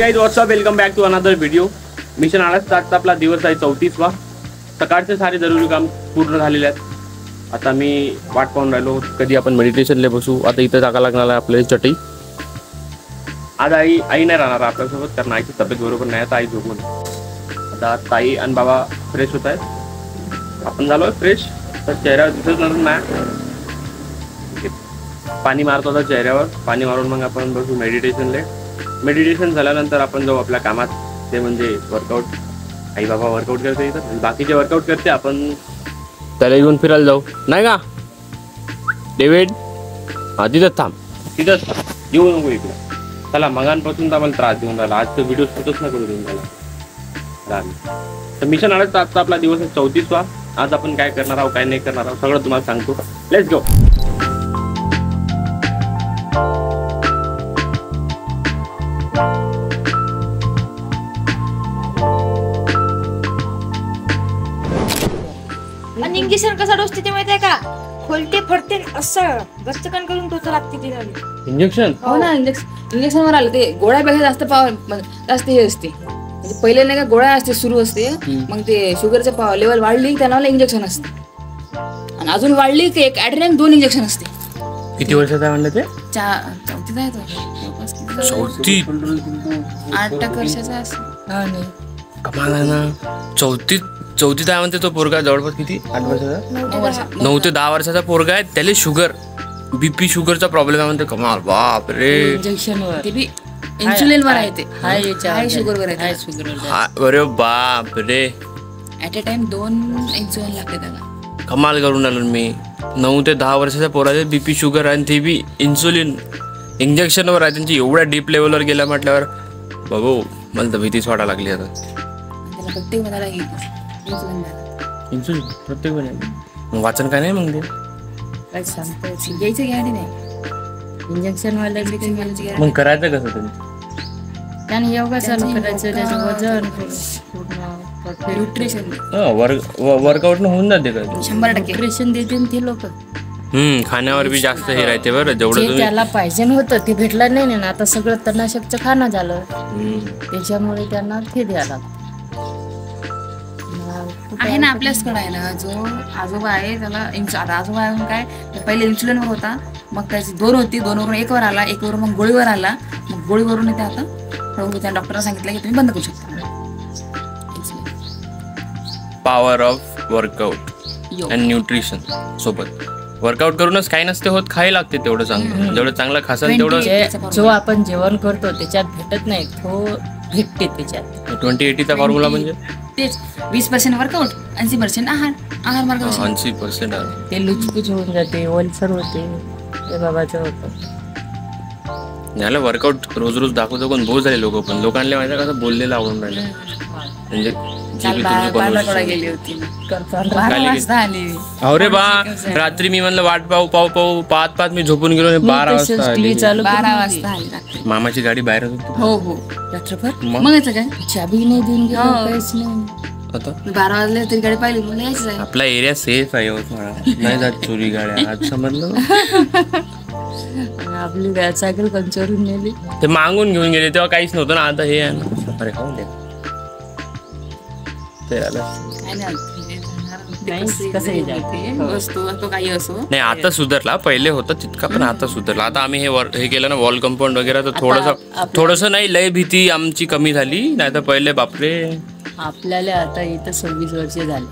Guys what's up, welcome back to another video. Mission आळसचा आजचा आपला दिवस आहे 34वा. सकाळचे सारे जरुरी काम पूर्ण झालेले आहेत. आता मी वाट पाहून राहिलो कधी आपण मेडिटेशनला बसू. आता इथं जागा लागणार आहे आपल्याला चटई. आज आई नाही राहणार आपल्यासोबत, कारण आईची तब्येत बरोबर नाही. आता आई झोपून. आता ताई आणि बाबा फ्रेश होत आहेत. आपण झालो फ्रेश. तर चेहऱ्यावर दिसत नाही. पाणी मारतो आता चेहऱ्यावर. पाणी मारून मग आपण बसू मेडिटेशनला. मेडिटेशन झाल्यानंतर आपण जाऊ आपल्या कामात, ते म्हणजे वर्कआउट. आई बाबा वर्कआउट करते इथं, बाकीचे वर्कआउट करते. आपण त्याला घेऊन फिरायला जाऊ, नाही का डेव्हिड? हा तिथंच थांब, तिथंच येऊ नको इकडे. चला, मगांपासून तर आम्हाला त्रास देऊन राहिला. आज तर व्हिडिओ शूटच नाही करू देऊन राहिला. तर मिशन आळसचा आजचा आपला दिवस आहे 34वा. आज आपण काय करणार आहोत, काय नाही करणार आहोत, सगळं तुम्हाला सांगतो. Let's go. आणि इंजेक्शन कसं डोसते ते माहिती आहे का? खोलते फडते असं गच्चकन करून टोचा लागते तिला. इंजेक्शन? हो ना, इंजेक्शन वर आलं ते. गोळ्यापेक्षा जास्त जास्त हे असते. म्हणजे पहिले नाही का गोळ्या असते सुरू असते, मग ते शुगरचं लेवल वाढली त्या नावाला इंजेक्शन असते. आणि अजून वाढली की एक ॲट 2 इंजेक्शन असते. किती वर्षाचा म्हणलं ते? चौथीत आहे तो. चौथी? 8 वर्षाचा असतो. कमाल आहे ना. चौथीत आहे म्हणते तो पोरगा. जवळपास किती? 8 वर्षाचा? 9 ते 10 वर्षाचा पोरगा आहे. त्याला शुगर, बीपी शुगरचा प्रॉब्लेम आहे म्हणते. कमाल, बाप रे. इंजेक्शन वर, ते बी इन्सुलिन वर आहे. ते हाय शुगर वर आहे. अरे बाप रे. ॲट अ टाइम 2 इन्सुलिन लागते त्याला. कमाल करून आलो मी. 9 ते 10 वर्षाच्या पोराचे बीपी शुगर आणि ते बी इन्सुलिन इंजेक्शनवर आहे. त्यांची एवढ्या डीप लेवलवर गेल्या म्हटल्यावर बाबू मला तर भीतीच वाटायला लागली. आता त्याला प्रत्येक मनाला इन्सुलिन प्रत्येक वेळेला वाचन काय नाही मग ते काय सांगतो घ्यायचं गॅरंटी नाही. इंजेक्शन वाला मग करायचं कसं तुम्ही? त्याने योगा चालू करायचं, त्याचं वजन पूर्ण न्यूट्रिशन वर्कआउट न होऊन जाते का? 100% न्यूट्रिशन देते ते लोक. खाण्यावर बी जास्त हे राहते बरं. जेवढं त्याला पाहिजे होतं ते भेटलं नाही ना. आता सगळं तणाशकचं खाणं झालं, त्याच्यामुळे त्यांना ते द्यायला आहे ना. आपल्याचकडे आहे ना जो आजोबा आहे, त्याला आता आजोबा आहे काय, पहिले इन्सुलिनवर होता, मग त्याची 2 होती, 2 वरून 1 वर आला, 1 वरून मग गोळीवर आला, मग गोळीवरून ते आता त्या डॉक्टरला सांगितलं की तुम्ही बंद करू शकता. Power of workout and nutrition सोबत. वर्कआउट करूनच काही नसते होत, खायला लागते तेवढं चांगलं. जेवढं चांगलं खासाल तेवढं. जो आपण जेवण करतो त्याच्यात भेटत नाही, तो भेटते त्याच्यात. 20-80 फॉर्म्युला म्हणजे तेच 20% वर्कआउट, 80% आहार मार्ग. 80% ते लुचपुच होऊन जाते, ओलसर होते, ते बाबाचं होतं. झालं वर्कआउट रोज रोज दाखवतो. कोण बहुत झाले लोक, पण लोकांना माहिती कसं बोललेलं आवडून राहिलं. म्हणजे गेली होती, 12 वाजता आली. अरे बा, रात्री मी म्हणलं वाट पाहत मी झोपून गेलो. 12 वाजता आली. मामाची गाडी बाहेर होती. हो रात्रभर. मग काय चाबी नाही देऊन गेलो, काहीच नाही. आता 12 वाजले तरी गाडी पाहिली, मग यायचं आहे. आपला एरिया सेफ आहे, नाही जात चोरी गाड्या. आज समजलं. आपली सायकल पण चोरून नेली. ते मागून घेऊन गेले तेव्हा काहीच नव्हतं ना. आता हे आहे ना. अरे हो दे नाही. आता सुधारला, पहिले होता तितका, पण आता सुधारला. आता आम्ही हे केलं ना, वॉल कंपाऊंड वगैरे, तर थोडस नाही, लय भीती आमची कमी झाली. नाही तर पहिले बापरे. आपल्याला आता इथं 26 वर्ष झाले,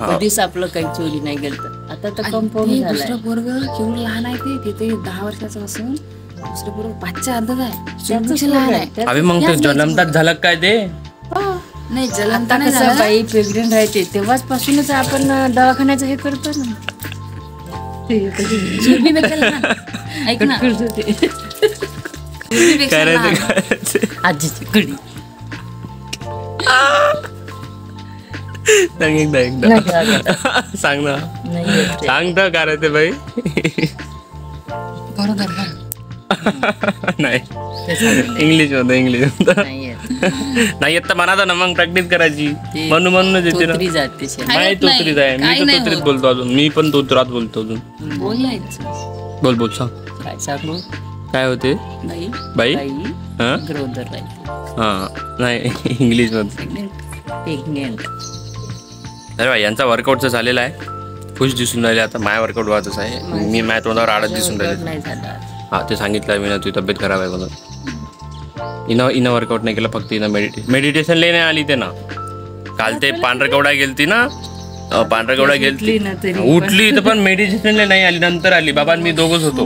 कधीच आपलं काही चोरी नाही गेलं. आता तर कंपाऊंड झालं. दुसरं पोरग केवढं लहान आहे, ते 10 वर्षाचं असून दुसरं पोरग 5च्या अर्धाच आहे. लहान आहे. आम्ही मग ते जन्मतात झालं काय ते नाही. जलमता कसं बाई प्रेग्नेंट राहते तेव्हाच पासूनच आपण दवाखान्याचं हे करतो ना. ऐक ना, आजीची कडी सांग ना. सांग तर काय राहते बाई. बरोबर नाही, इंग्लिश मध्ये नाही येत तर म्हणा ना. मग प्रॅक्टिस करायची. म्हणूनच येते ना. नाही तोत्रीच आहे. मी तर तोत्रीत बोलतो अजून. मी पण तोत्रात बोलतो अजून. बोल सांग. काय होते बाई? हां ग्रोदर राहते हां नाही इंग्लिशमध्ये. प्रेग्नेंट. अरे बा यांचा वर्कआउटचं झालेला आहे. खुश दिसून राहिले आता. माय वर्कआउट व्हायचंच आहे. मी माझ्या तोंडावर आडत दिसून राहिले. नाही झालं. हां ते सांगितलं मी ना तुझी तब्येत खराब आहे म्हणून. इनं वर्कआउट नाही केलं, फक्त इनं मेडिटेशनला नाही आली ते ना. काल ते पांढरकवडा गेलती ना, पांढरकवडा गेलती ना तरी उठली तर पण मेडिटेशनला नाही आली, नंतर आली. बाबा मी दोघंच होतो.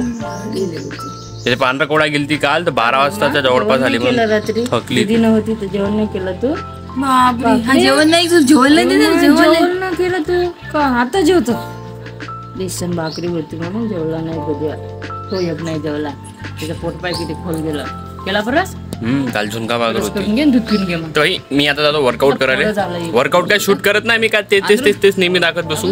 ते पांढरकवडा गेलती काल तर 12 वाजताच्या जवळपास आली म्हणून रात्री थकली. दीदी नव्हती तर जेवण नाही केलं तू. बापरे हा जेवण नाही जेवण नाही दिलं. जेवण नाही केलं तू का आता जेवतो? बेसन भाकरी होती म्हणून जेवला नाही कधी. तो एक नाही जेवला. त्याचं पोट पाय किती खोल गेलं. केला परस काल झुणका भाकर होती. करून घे दूध पिऊन घे मग. तोही मी आता जातो वर्कआउट करायला. वर्कआउट काय शूट करत नाही मी, काय तेच नेहमी दाखवत बसू.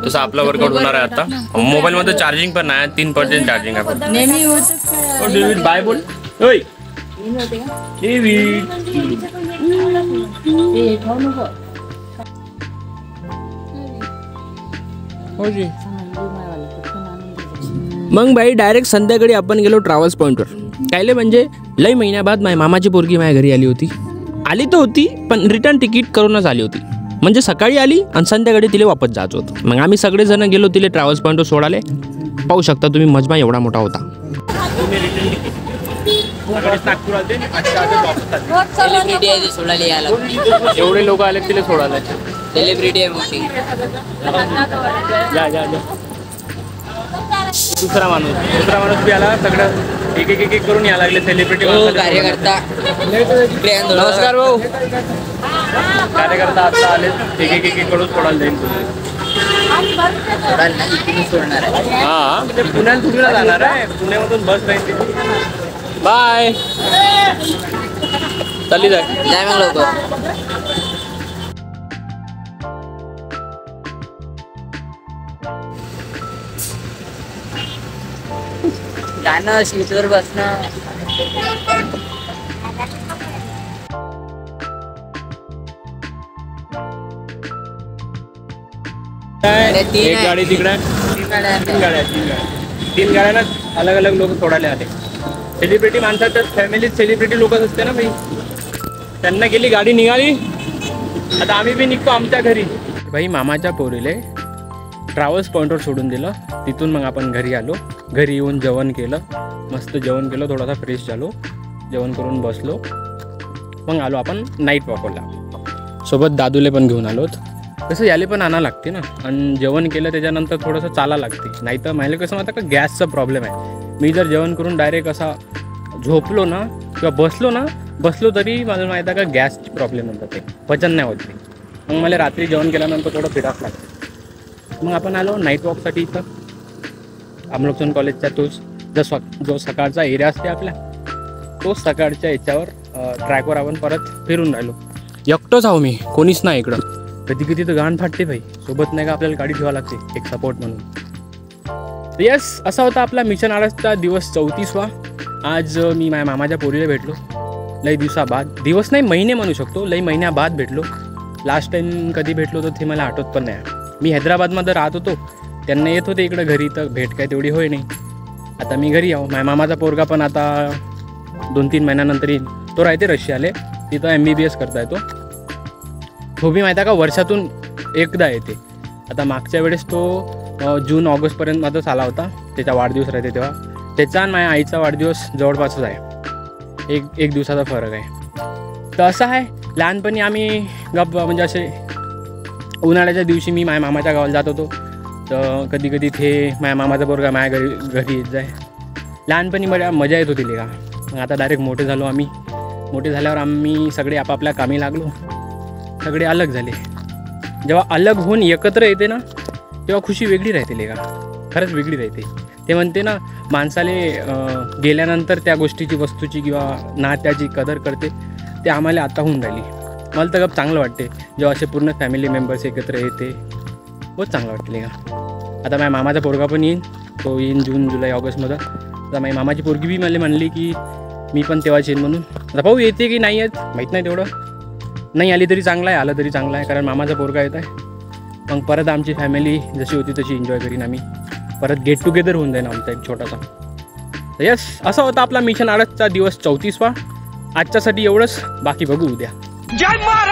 तसं आपला वर्कआउट होणार आहे आता. मोबाईल मध्ये चार्जिंग पण नाही, 3% चार्जिंग आहे फक्त. नेहमी होत डेव्हिड बाय बोल. ओय डेव्हिड खाऊ नको. मग बाई डायरेक्ट संध्याकाळी आपण गेलो ट्रॅव्हल्स पॉईंटवर. कायले म्हणजे लई महिन्याबाद माझ्या मामाची पोरगी माझ्या घरी आली होती. आली तर होती पण रिटर्न तिकीट करूनच आली होती. म्हणजे सकाळी आली आणि संध्याकाळी तिला वापस जायचं होतं. मग आम्ही सगळेजण गेलो तिला ट्रॅव्हल्स पॉईंटवर सोडाले. पाहू शकता तुम्ही मजमा एवढा मोठा होता. सेलिब्रिटी आहे सोडायला यायला. एवढे लोक आले तिला सोडायला. सेलिब्रिटी आहे मोठी. जा दुसरा माणूस बी आला. सगळं एक करून यायला लागले सेलिब्रिटी. कार्यकर्ता नमस्कार भाऊ. कार्यकर्ता आता आले. एक करून सोडायला जाईल सोडणार आहे. हा ते पुण्यात तुला जाणार आहे. पुण्यामधून बस राहील. बाय चालली जाय मग लवकर. गाणं सीटवर बसणं. एक गाडी तिकडे. तीन गाड्या ना अलग अलग लोक सोडायला आले. सेलिब्रिटी माणसात फॅमिलीत सेलिब्रिटी लोकच असते ना भाई. त्यांना गेली गाडी निघाली. आता आम्ही बी निघतो आमच्या घरी. भाई मामाच्या पोरीले ट्रॅव्हल्स पॉईंटवर सोडून दिलं. तिथून मग आपण घरी आलो. घरी येऊन जेवण केलं. मस्त जेवण केलं. थोडासा फ्रेश झालो. जेवण करून बसलो. मग आलो आपण नाईट वॉकला. सोबत दादूले पण घेऊन आलोत. कसं याले पण आणा लागते ना. आणि जेवण केलं त्याच्यानंतर थोडंसं चाला लागते. नाही तर माहिती कसं माहिती का गॅसचा प्रॉब्लेम आहे. मी जर जेवण करून डायरेक्ट असा झोपलो ना किंवा बसलो तरी मला माहिती आहे का गॅसची प्रॉब्लेम होतात. ते पचन नाही होत. मग मला रात्री जेवण केल्यानंतर थोडं फिरावं लागतं. मग आपण आलो नाईट वॉकसाठी. इथं अमलोकचंद कॉलेजच्या जो सकाळचा एरिया असते आपल्या, तोच सकाळच्या याच्यावर ट्रॅकवर आपण परत फिरून राहिलो. एकटंच आहो मी, कोणीच नाही इकडं. कधी तर गाण फाटते भाई. सोबत नाही का आपल्याला गाडी ठेवावी लागते एक सपोर्ट म्हणून. येस असा होता आपला मिशन आळसचा दिवस 34वा. आज मी माझ्या मामाच्या पोरीला भेटलो. लई दिवसाबाद, दिवस नाही महिने म्हणू शकतो. लई महिन्याबाद भेटलो. लास्ट टाईम कधी भेटलो तर ते मला आठवत पण नाही. मी हैदराबादमध्ये राहत होतो. त्यांना येत होते इकडं घरी, तर भेट काय तेवढी होय नाही. आता मी घरी आहो. माझ्या मामाचा पोरगा पण आता 2-3 महिन्यानंतर येईल. तो राहते रशियाले. तिथं MBBS करता येतो. तो बी माहिती आहे का वर्षातून एकदा येते. आता मागच्या वेळेस तो जून ऑगस्टपर्यंत माझा आला होता. त्याचा वाढदिवस राहते तेव्हा. त्याचा आणि माझ्या आईचा वाढदिवस जवळपासच आहे. एक दिवसाचा फरक आहे. तर असं आहे. लहानपणी आम्ही म्हणजे असे उन्हाळ्याच्या दिवशी मी माझ्या मामाच्या गावाला जात होतो. तर कधी ते माझ्या मामाचा पोरगा माझ्या घरी येत जाय. लहानपणी मजा येत होती का. मग आता डायरेक्ट मोठे झालो आम्ही. मोठे झाल्यावर आम्ही सगळे आपापल्या कामी लागलो. सगळे अलग झाले. जेव्हा अलग होऊन एकत्र येते ना तेव्हा खुशी वेगळी राहते का. खरंच वेगळी राहते. ते म्हणते ना माणसाले गेल्यानंतर त्या गोष्टीची वस्तूची किंवा नात्याची कदर करते. ते आम्हाला आता होऊन राहिली. मला तर चांगलं वाटते जेव्हा असे पूर्ण फॅमिली मेंबर्स एकत्र येते. बहुत चांगलं वाटते का. आता माझ्या मामाचा पोरगा पण येईन. तो येईन जून जुलै ऑगस्टमध्ये. आता माझी मामाची पोरगी बी मला म्हणली की मी पण तेव्हाच येईन म्हणून. आता भाऊ येते की नाही येत माहीत नाही. तेवढं नाही आली तरी चांगलं आहे, आलं तरी चांगलं आहे. कारण मामाचा पोरगा येत आहे. मग परत आमची फॅमिली जशी होती तशी एन्जॉय करीन आम्ही. परत गेट टुगेदर होऊन जाईन आमचा एक छोटासा. यस असा होता आपला मिशन आळसचा दिवस 34वा. आजच्यासाठी एवढंच, बाकी बघू उद्या. जय महाराज.